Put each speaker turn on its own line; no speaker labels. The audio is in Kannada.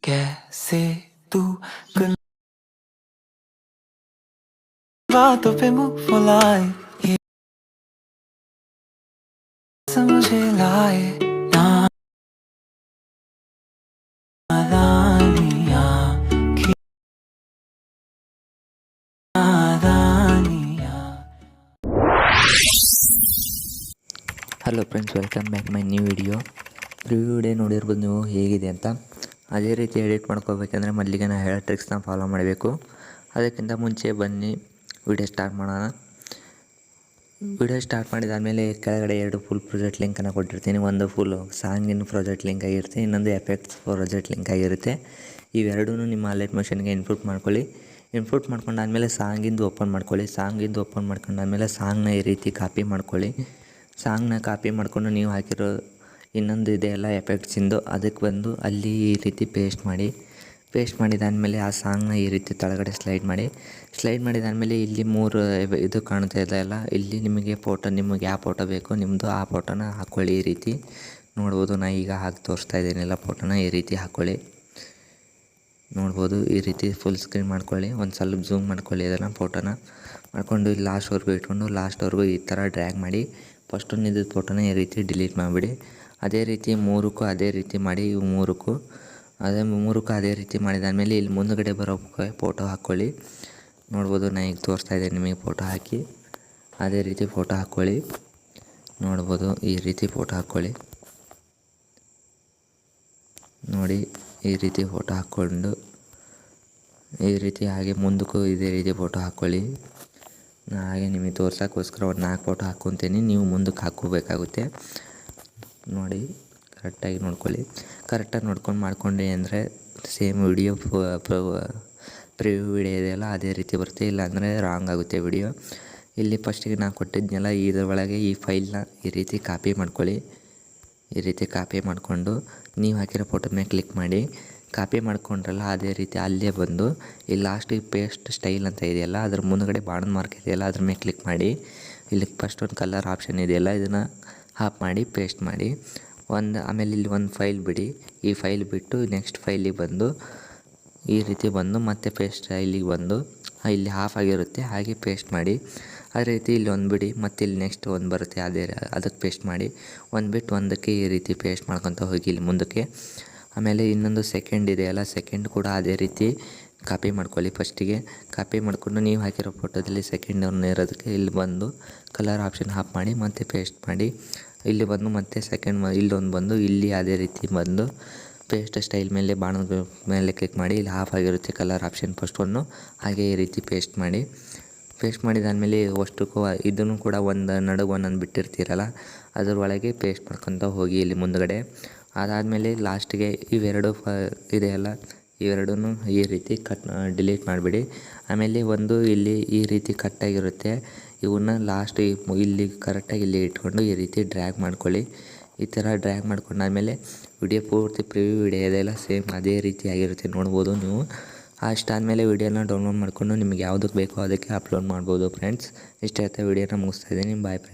कैसे तू गन बातों पे मुंह फुलाए ये समझे लाए नादानियाँ की नादानियाँ।
Hello friends, welcome back my new video. Video ನೋಡಿರ್ಬೋದು ನೀವು ಹೇಗಿದೆ ಅಂತ. ಅದೇ ರೀತಿ ಎಡಿಟ್ ಮಾಡ್ಕೋಬೇಕಂದ್ರೆ ಮೊದಲಿಗೆ ನಾನು ಹೇಳೋ ಟ್ರಿಕ್ಸ್ನ ಫಾಲೋ ಮಾಡಬೇಕು. ಅದಕ್ಕಿಂತ ಮುಂಚೆ ಬನ್ನಿ ವಿಡಿಯೋ ಸ್ಟಾರ್ಟ್ ಮಾಡೋಣ. ವಿಡಿಯೋ ಸ್ಟಾರ್ಟ್ ಮಾಡಿದಾದಮೇಲೆ ಕೆಳಗಡೆ 2 ಫುಲ್ ಪ್ರಾಜೆಕ್ಟ್ ಲಿಂಕನ್ನು ಕೊಟ್ಟಿರ್ತೀನಿ. ಒಂದು ಫುಲ್ ಸಾಂಗಿನ ಪ್ರಾಜೆಕ್ಟ್ ಲಿಂಕ್ ಆಗಿರುತ್ತೆ, ಇನ್ನೊಂದು ಎಫೆಕ್ಟ್ಸ್ ಪ್ರಾಜೆಕ್ಟ್ ಲಿಂಕ್ ಆಗಿರುತ್ತೆ. ಇವೆರಡೂ ನಿಮ್ಮ ಲೈಟ್ ಮೋಷನ್ಗೆ ಇನ್ಪುಟ್ ಮಾಡ್ಕೊಳ್ಳಿ. ಇನ್ಪುಟ್ ಮಾಡ್ಕೊಂಡಾದಮೇಲೆ ಸಾಂಗಿಂದು ಓಪನ್ ಮಾಡ್ಕೊಳ್ಳಿ. ಸಾಂಗಿಂದು ಓಪನ್ ಮಾಡ್ಕೊಂಡಾದ್ಮೇಲೆ ಸಾಂಗ್ನ ಈ ರೀತಿ ಕಾಪಿ ಮಾಡ್ಕೊಳ್ಳಿ. ಸಾಂಗ್ನ ಕಾಪಿ ಮಾಡಿಕೊಂಡು ನೀವು ಹಾಕಿರೋ ಇನ್ನೊಂದು ಇದೆಯಲ್ಲ ಎಫೆಕ್ಟ್ಸಿಂದು, ಅದಕ್ಕೆ ಬಂದು ಅಲ್ಲಿ ಈ ರೀತಿ ಪೇಸ್ಟ್ ಮಾಡಿದಾದಮೇಲೆ ಆ ಸಾಂಗ್ನ ಈ ರೀತಿ ಕೆಳಗಡೆ ಸ್ಲೈಡ್ ಮಾಡಿದಾದಮೇಲೆ ಇಲ್ಲಿ 3 ಇದು ಕಾಣ್ತಾ ಇದೆಯಲ್ಲ, ಇಲ್ಲಿ ನಿಮಗೆ ನಿಮಗೆ ಯಾವ ಫೋಟೋ ಬೇಕು ನಿಮ್ಮದು ಆ ಫೋಟೋನ ಹಾಕ್ಕೊಳ್ಳಿ. ಈ ರೀತಿ ನೋಡ್ಬೋದು. ನಾನು ಈಗ ಹಾಕಿ ತೋರಿಸ್ತಾ ಇದ್ದೀನಿಲ್ಲ ಫೋಟೋನ, ಈ ರೀತಿ ಹಾಕ್ಕೊಳ್ಳಿ. ನೋಡ್ಬೋದು, ಈ ರೀತಿ ಫುಲ್ ಸ್ಕ್ರೀನ್ ಮಾಡ್ಕೊಳ್ಳಿ. ಒಂದು ಸ್ವಲ್ಪ ಝೂಮ್ ಮಾಡ್ಕೊಳ್ಳಿ. ಅದನ್ನು ಫೋಟೋನ ಮಾಡ್ಕೊಂಡು ಇಲ್ಲಿ ಲಾಸ್ಟ್ವರೆಗೂ ಇಟ್ಕೊಂಡು ಲಾಸ್ಟ್ವರೆಗೂ ಈ ಥರ ಡ್ರ್ಯಾಗ್ ಮಾಡಿ ಫಸ್ಟ್ ಒಂದು ಫೋಟೋನ ಈ ರೀತಿ ಡಿಲೀಟ್ ಮಾಡಿಬಿಡಿ. ಅದೇ ರೀತಿ 3ಕ್ಕೂ ಅದೇ ರೀತಿ ಮಾಡಿ. ಇವು 3ಕ್ಕೂ ಅದೇ ರೀತಿ ಮಾಡಿದಾದಮೇಲೆ ಇಲ್ಲಿ ಮುಂದುಗಡೆ ಬರೋ ಫೋಟೋ ಹಾಕ್ಕೊಳ್ಳಿ. ನೋಡ್ಬೋದು, ನಾನು ಈಗ ತೋರಿಸ್ತಾ ಇದ್ದೀನಿ ನಿಮಗೆ ಫೋಟೋ ಹಾಕಿ. ಅದೇ ರೀತಿ ಫೋಟೋ ಹಾಕ್ಕೊಳ್ಳಿ. ನೋಡ್ಬೋದು, ಈ ರೀತಿ ಫೋಟೋ ಹಾಕ್ಕೊಳ್ಳಿ. ನೋಡಿ, ಈ ರೀತಿ ಫೋಟೋ ಹಾಕ್ಕೊಂಡು ಈ ರೀತಿ ಹಾಗೆ ಮುಂದಕ್ಕೂ ಇದೇ ರೀತಿ ಫೋಟೋ ಹಾಕ್ಕೊಳ್ಳಿ. ನಾನು ಹಾಗೆ ನಿಮಗೆ ತೋರ್ಸೋಕ್ಕೋಸ್ಕರ ಒಂದು 4 ಫೋಟೋ ಹಾಕ್ಕೊತೀನಿ. ನೀವು ಮುಂದಕ್ಕೆ ಹಾಕ್ಕೋಬೇಕಾಗುತ್ತೆ. ನೋಡಿ, ಕರೆಕ್ಟಾಗಿ ನೋಡ್ಕೊಳ್ಳಿ. ಕರೆಕ್ಟಾಗಿ ನೋಡ್ಕೊಂಡು ಮಾಡ್ಕೊಂಡ್ರಿ ಅಂದರೆ ಸೇಮ್ ವಿಡಿಯೋ ಪ್ರಿವ್ಯೂ ವಿಡಿಯೋ ಇದೆಯಲ್ಲ ಅದೇ ರೀತಿ ಬರುತ್ತೆ. ಇಲ್ಲಾಂದರೆ ರಾಂಗ್ ಆಗುತ್ತೆ ವಿಡಿಯೋ. ಇಲ್ಲಿ ಫಸ್ಟಿಗೆ ನಾನು ಕೊಟ್ಟಿದ್ನಲ್ಲ ಇದ್ರ ಒಳಗೆ ಈ ಫೈಲ್ನ ಈ ರೀತಿ ಕಾಪಿ ಮಾಡ್ಕೊಳ್ಳಿ. ಈ ರೀತಿ ಕಾಪಿ ಮಾಡಿಕೊಂಡು ನೀವು ಹಾಕಿರೋ ಫೋಟೋ ಮೇಲೆ ಕ್ಲಿಕ್ ಮಾಡಿ. ಕಾಪಿ ಮಾಡ್ಕೊಂಡ್ರಲ್ಲ ಅದೇ ರೀತಿ ಅಲ್ಲೇ ಬಂದು ಇಲ್ಲಿ ಲಾಸ್ಟಿಗೆ ಪೇಸ್ಟ್ ಸ್ಟೈಲ್ ಅಂತ ಇದೆಯಲ್ಲ, ಅದ್ರ ಮುಂದುಗಡೆ ಬಾಣದ ಮಾರ್ಕ್ ಇದೆಯಲ್ಲ ಅದ್ರ ಮೇಲೆ ಕ್ಲಿಕ್ ಮಾಡಿ. ಇಲ್ಲಿ ಫಸ್ಟ್ ಒಂದು ಕಲರ್ ಆಪ್ಷನ್ ಇದೆಯಲ್ಲ, ಇದನ್ನು ಆಫ್ ಮಾಡಿ ಪೇಸ್ಟ್ ಮಾಡಿ. ಆಮೇಲೆ ಇಲ್ಲಿ ಒಂದು ಫೈಲ್ ಬಿಡಿ. ಈ ಫೈಲ್ ಬಿಟ್ಟು ನೆಕ್ಸ್ಟ್ ಫೈಲಿಗೆ ಬಂದು ಈ ರೀತಿ ಬಂದು ಮತ್ತೆ ಪೇಸ್ಟ್ ಸ್ಟೈಲಿಗೆ ಬಂದು ಇಲ್ಲಿ ಆಫ್ ಆಗಿರುತ್ತೆ ಹಾಗೆ ಪೇಸ್ಟ್ ಮಾಡಿ. ಅದೇ ರೀತಿ ಇಲ್ಲಿ ಒಂದು ಬಿಡಿ, ಮತ್ತು ಇಲ್ಲಿ ನೆಕ್ಸ್ಟ್ ಒಂದು ಬರುತ್ತೆ ಅದಕ್ಕೆ ಪೇಸ್ಟ್ ಮಾಡಿ. ಒಂದು ಬಿಟ್ಟು ಒಂದಕ್ಕೆ ಈ ರೀತಿ ಪೇಸ್ಟ್ ಮಾಡ್ಕೊತ ಹೋಗಿ ಇಲ್ಲಿ ಮುಂದಕ್ಕೆ. ಆಮೇಲೆ ಇನ್ನೊಂದು ಸೆಕೆಂಡ್ ಇದೆಯಲ್ಲ, ಸೆಕೆಂಡ್ ಕೂಡ ಅದೇ ರೀತಿ ಕಾಪಿ ಮಾಡ್ಕೊಳ್ಳಿ. ಫಸ್ಟಿಗೆ ಕಾಪಿ ಮಾಡಿಕೊಂಡು ನೀವು ಹಾಕಿರೋ ಫೋಟೋದಲ್ಲಿ ಸೆಕೆಂಡ್ ಇರೋದಕ್ಕೆ ಇಲ್ಲಿ ಬಂದು ಕಲರ್ ಆಪ್ಷನ್ ಆಫ್ ಮಾಡಿ ಮತ್ತೆ ಪೇಸ್ಟ್ ಮಾಡಿ. ಇಲ್ಲಿ ಬಂದು ಮತ್ತೆ ಸೆಕೆಂಡ್ ಇಲ್ಲೊಂದು ಬಂದು ಇಲ್ಲಿ ಅದೇ ರೀತಿ ಬಂದು ಪೇಸ್ಟ್ ಸ್ಟೈಲ್ ಮೇಲೆ ಬಾಣದ ಮೇಲೆ ಕ್ಲಿಕ್ ಮಾಡಿ. ಇಲ್ಲಿ ಆಫ್ ಆಗಿರುತ್ತೆ ಕಲರ್ ಆಪ್ಷನ್ ಫಸ್ಟ್ ಒಂದು, ಹಾಗೆ ಈ ರೀತಿ ಪೇಸ್ಟ್ ಮಾಡಿದಾದಮೇಲೆ ಅಷ್ಟಕ್ಕೂ ಇದನ್ನು ಕೂಡ ಒಂದು ನಡುವೆ ಒಂದೊಂದು ಬಿಟ್ಟಿರ್ತೀರಲ್ಲ ಅದರೊಳಗೆ ಪೇಸ್ಟ್ ಮಾಡ್ಕೊತ ಹೋಗಿ ಇಲ್ಲಿ ಮುಂದುಗಡೆ. ಅದಾದಮೇಲೆ ಲಾಸ್ಟಿಗೆ ಇವೆರಡು ಇದೆಯಲ್ಲ ಇವೆರಡೂ ಈ ರೀತಿ ಡಿಲೀಟ್ ಮಾಡಿಬಿಡಿ. ಆಮೇಲೆ ಒಂದು ಇಲ್ಲಿ ಈ ರೀತಿ ಕಟ್ಟಾಗಿರುತ್ತೆ, ಇವನ್ನ ಲಾಸ್ಟ್ ಇಲ್ಲಿ ಕರೆಕ್ಟಾಗಿ ಇಲ್ಲಿ ಇಟ್ಕೊಂಡು ಈ ರೀತಿ ಡ್ರ್ಯಾಗ್ ಮಾಡ್ಕೊಳ್ಳಿ. ಈ ಥರ ಡ್ರ್ಯಾಗ್ ಮಾಡ್ಕೊಂಡಾದ್ಮೇಲೆ ವಿಡಿಯೋ ಪೂರ್ತಿ ಪ್ರಿವ್ಯೂ ವಿಡಿಯೋ ಇದೆಯಲ್ಲ ಸೇಮ್ ಅದೇ ರೀತಿ ಆಗಿರುತ್ತೆ. ನೋಡ್ಬೋದು ನೀವು. ಅಷ್ಟಾದಮೇಲೆ ವಿಡಿಯೋನ ಡೌನ್ಲೋಡ್ ಮಾಡಿಕೊಂಡು ನಿಮಗೆ ಯಾವುದಕ್ಕೆ ಬೇಕೋ ಅದಕ್ಕೆ ಅಪ್ಲೋಡ್ ಮಾಡ್ಬೋದು ಫ್ರೆಂಡ್ಸ್. ಇಷ್ಟ ಆಯ್ತಾ ವಿಡಿಯೋನ ಮುಗಿಸ್ತಾ ಇದ್ದೀನಿ. Bye friends.